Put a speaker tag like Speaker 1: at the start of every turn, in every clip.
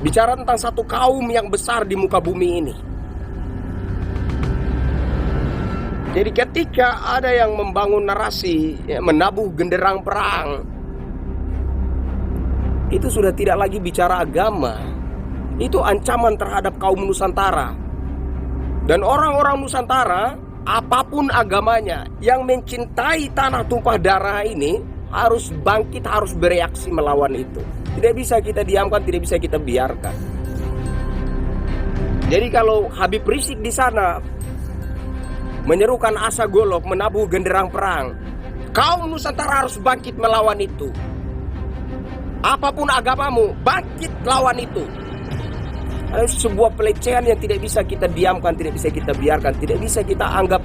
Speaker 1: Bicara tentang satu kaum yang besar di muka bumi ini. Jadi ketika ada yang membangun narasi, menabuh genderang perang, itu sudah tidak lagi bicara agama. Itu ancaman terhadap kaum Nusantara. Dan orang-orang Nusantara, apapun agamanya, yang mencintai tanah tumpah darah ini harus bangkit, harus bereaksi melawan itu. Tidak bisa kita diamkan, tidak bisa kita biarkan. Jadi kalau Habib Rizik di sana menyerukan asa golok, menabuh genderang perang, kaum Nusantara harus bangkit melawan itu. Apapun agamamu, bangkit lawan itu. Sebuah pelecehan yang tidak bisa kita diamkan, tidak bisa kita biarkan, tidak bisa kita anggap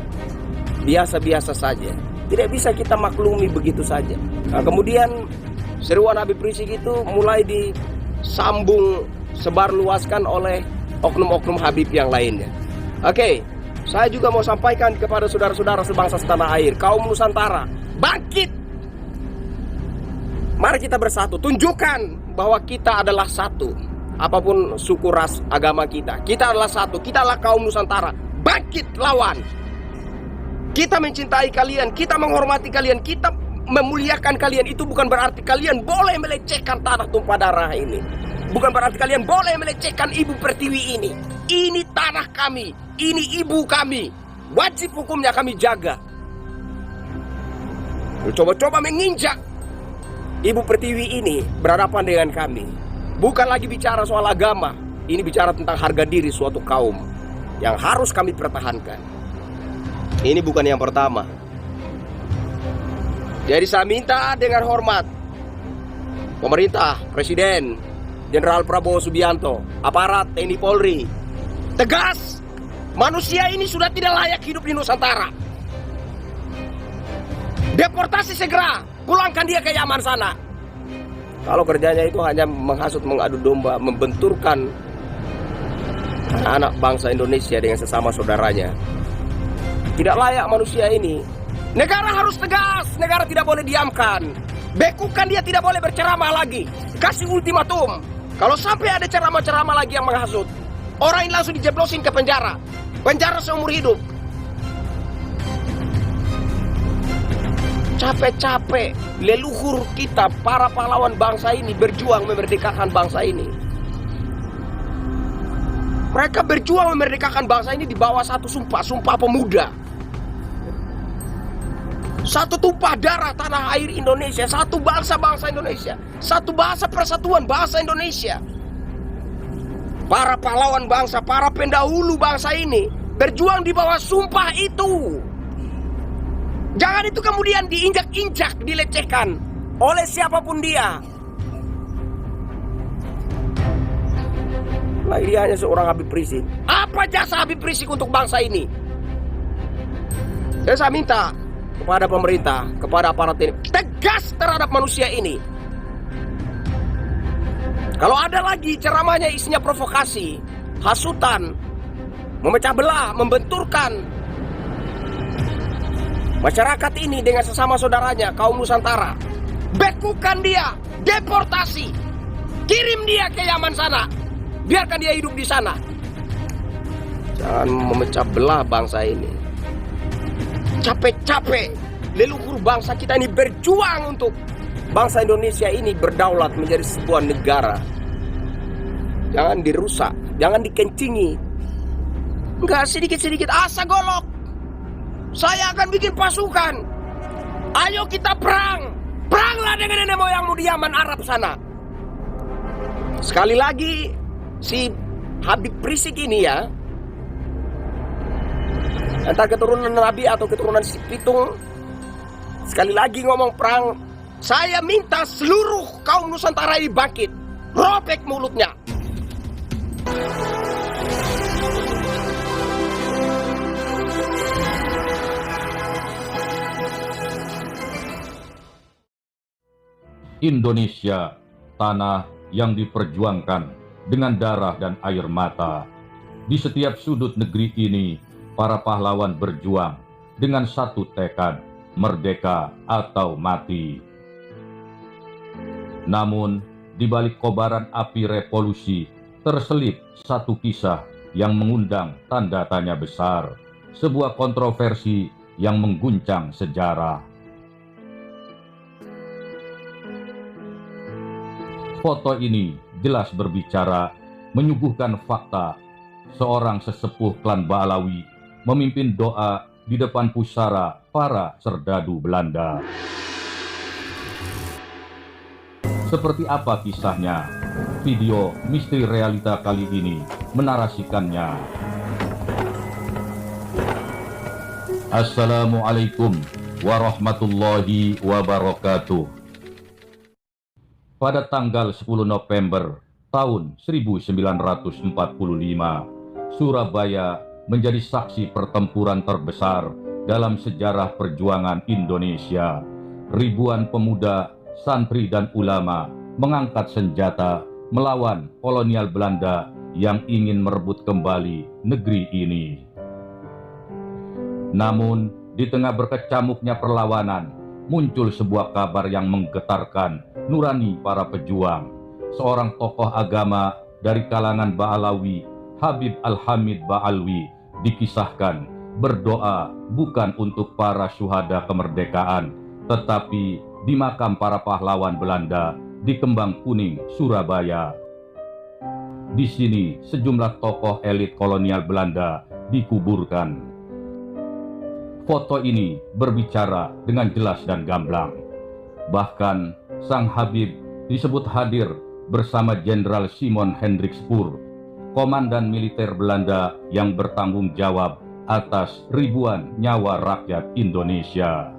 Speaker 1: biasa-biasa saja, tidak bisa kita maklumi begitu saja. Nah, kemudian seruan Habib Rizik itu mulai disambung sebarluaskan oleh oknum-oknum Habib yang lainnya. Oke, saya juga mau sampaikan kepada saudara-saudara sebangsa setanah air, kaum Nusantara, bangkit! Mari kita bersatu, tunjukkan bahwa kita adalah satu. Apapun suku, ras, agama kita adalah satu, kita adalah kaum Nusantara. Bangkit lawan. Kita mencintai kalian, kita menghormati kalian, kita memuliakan kalian. Itu bukan berarti kalian boleh melecehkan tanah tumpah darah ini. Bukan berarti kalian boleh melecehkan Ibu Pertiwi ini. Ini tanah kami, ini ibu kami. Wajib hukumnya kami jaga. Coba-coba menginjak Ibu Pertiwi ini berhadapan dengan kami. Bukan lagi bicara soal agama, ini bicara tentang harga diri suatu kaum yang harus kami pertahankan. Ini bukan yang pertama. Jadi saya minta dengan hormat pemerintah, Presiden Jenderal Prabowo Subianto, aparat TNI Polri, tegas, manusia ini sudah tidak layak hidup di Nusantara. Deportasi segera, pulangkan dia ke Yaman sana. Kalau kerjanya itu hanya menghasut, mengadu domba, membenturkan anak bangsa Indonesia dengan sesama saudaranya, tidak layak manusia ini. Negara harus tegas, negara tidak boleh diamkan. Bekukan dia, tidak boleh berceramah lagi. Kasih ultimatum. Kalau sampai ada ceramah-ceramah lagi yang menghasut, orang ini langsung dijeblosin ke penjara. Penjara seumur hidup. Capek-capek leluhur kita, para pahlawan bangsa ini berjuang memerdekakan bangsa ini. Mereka berjuang memerdekakan bangsa ini di bawah satu sumpah, sumpah pemuda. Satu tumpah darah tanah air Indonesia, satu bangsa-bangsa Indonesia, satu bahasa persatuan bangsa Indonesia. Para pahlawan bangsa, para pendahulu bangsa ini berjuang di bawah sumpah itu. Jangan itu kemudian diinjak-injak, dilecehkan oleh siapapun dia. Nah, dia hanya seorang Habib Rizik. Apa jasa Habib Rizik untuk bangsa ini? Dan saya minta kepada pemerintah, kepada aparat ini, tegas terhadap manusia ini. Kalau ada lagi ceramahnya isinya provokasi, hasutan, memecah belah, membenturkan masyarakat ini dengan sesama saudaranya, kaum Nusantara, bekukan dia, deportasi, kirim dia ke Yaman sana, biarkan dia hidup di sana. Jangan memecah belah bangsa ini. Capek-capek leluhur bangsa kita ini berjuang untuk bangsa Indonesia ini berdaulat menjadi sebuah negara. Jangan dirusak, jangan dikencingi. Enggak, sedikit-sedikit asa golok. Saya akan bikin pasukan. Ayo kita perang. Peranglah dengan nenek moyangmu di Yaman Arab sana. Sekali lagi, si Habib Rizik ini ya, entah keturunan Nabi atau keturunan si Pitung, sekali lagi ngomong perang. Saya minta seluruh kaum Nusantara ini bangkit. Robek mulutnya.
Speaker 2: Indonesia, tanah yang diperjuangkan dengan darah dan air mata. Di setiap sudut negeri ini, para pahlawan berjuang dengan satu tekad, merdeka atau mati. Namun, di balik kobaran api revolusi terselip satu kisah yang mengundang tanda tanya besar, sebuah kontroversi yang mengguncang sejarah. Foto ini jelas berbicara, menyuguhkan fakta seorang sesepuh klan Ba'alawi memimpin doa di depan pusara para serdadu Belanda. Seperti apa kisahnya? Video Misteri Realita kali ini menarasikannya. Assalamualaikum warahmatullahi wabarakatuh. Pada tanggal 10 November tahun 1945, Surabaya menjadi saksi pertempuran terbesar dalam sejarah perjuangan Indonesia. Ribuan pemuda, santri dan ulama mengangkat senjata melawan kolonial Belanda yang ingin merebut kembali negeri ini. Namun, di tengah berkecamuknya perlawanan, muncul sebuah kabar yang menggetarkan nurani para pejuang. Seorang tokoh agama dari kalangan Ba'alawi, Habib Al-Hamid Ba'alwi, dikisahkan berdoa bukan untuk para syuhada kemerdekaan, tetapi di makam para pahlawan Belanda di Kembang Kuning, Surabaya. Di sini sejumlah tokoh elit kolonial Belanda dikuburkan. Foto ini berbicara dengan jelas dan gamblang. Bahkan sang Habib disebut hadir bersama Jenderal Simon Hendrik Spoor, komandan militer Belanda yang bertanggung jawab atas ribuan nyawa rakyat Indonesia.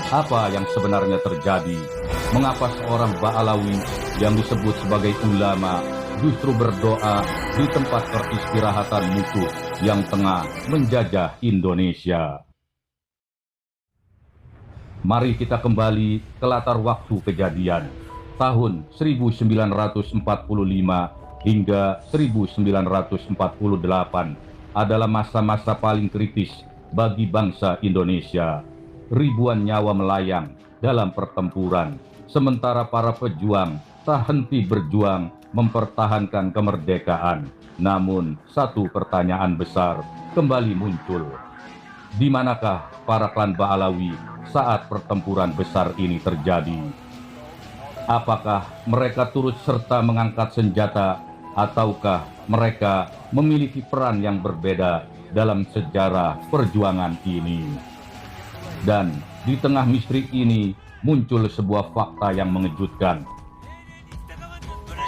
Speaker 2: Apa yang sebenarnya terjadi? Mengapa seorang Ba'alawi yang disebut sebagai ulama justru berdoa di tempat peristirahatan musuh yang tengah menjajah Indonesia? Mari kita kembali ke latar waktu kejadian. Tahun 1945 hingga 1948 adalah masa-masa paling kritis bagi bangsa Indonesia. Ribuan nyawa melayang dalam pertempuran, sementara para pejuang tak henti berjuang mempertahankan kemerdekaan. Namun, satu pertanyaan besar kembali muncul. Di manakah para klan Ba'alawi saat pertempuran besar ini terjadi? Apakah mereka turut serta mengangkat senjata, ataukah mereka memiliki peran yang berbeda dalam sejarah perjuangan ini? Dan di tengah misteri ini muncul sebuah fakta yang mengejutkan.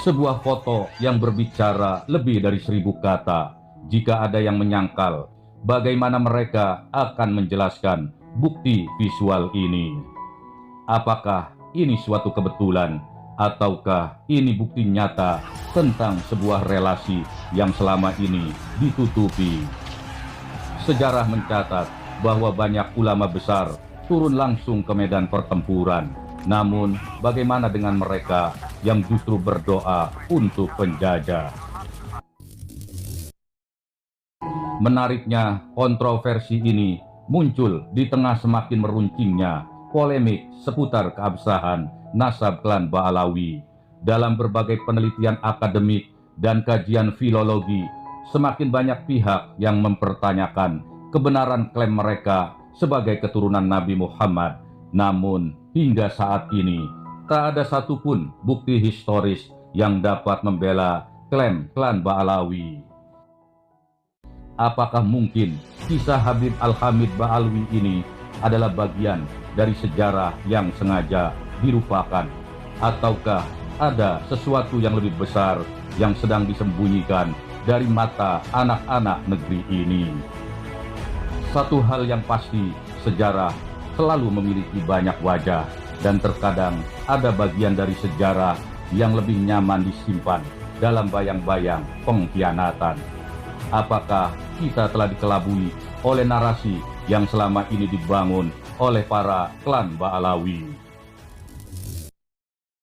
Speaker 2: Sebuah foto yang berbicara lebih dari 1000 kata. Jika ada yang menyangkal, bagaimana mereka akan menjelaskan bukti visual ini? Apakah ini suatu kebetulan, ataukah ini bukti nyata tentang sebuah relasi yang selama ini ditutupi? Sejarah mencatat bahwa banyak ulama besar turun langsung ke medan pertempuran. Namun, bagaimana dengan mereka yang justru berdoa untuk penjajah? Menariknya, kontroversi ini muncul di tengah semakin meruncingnya polemik seputar keabsahan nasab klan Ba'alawi. Dalam berbagai penelitian akademik dan kajian filologi, semakin banyak pihak yang mempertanyakan kebenaran klaim mereka sebagai keturunan Nabi Muhammad. Namun, hingga saat ini, tak ada satupun bukti historis yang dapat membela klaim klan Ba'alawi. Apakah mungkin kisah Habib Al-Hamid Ba'alwi ini adalah bagian dari sejarah yang sengaja dilupakan? Ataukah ada sesuatu yang lebih besar yang sedang disembunyikan dari mata anak-anak negeri ini? Satu hal yang pasti, sejarah selalu memiliki banyak wajah, dan terkadang ada bagian dari sejarah yang lebih nyaman disimpan dalam bayang-bayang pengkhianatan. Apakah kita telah dikelabui oleh narasi yang selama ini dibangun oleh para klan Ba'alawi?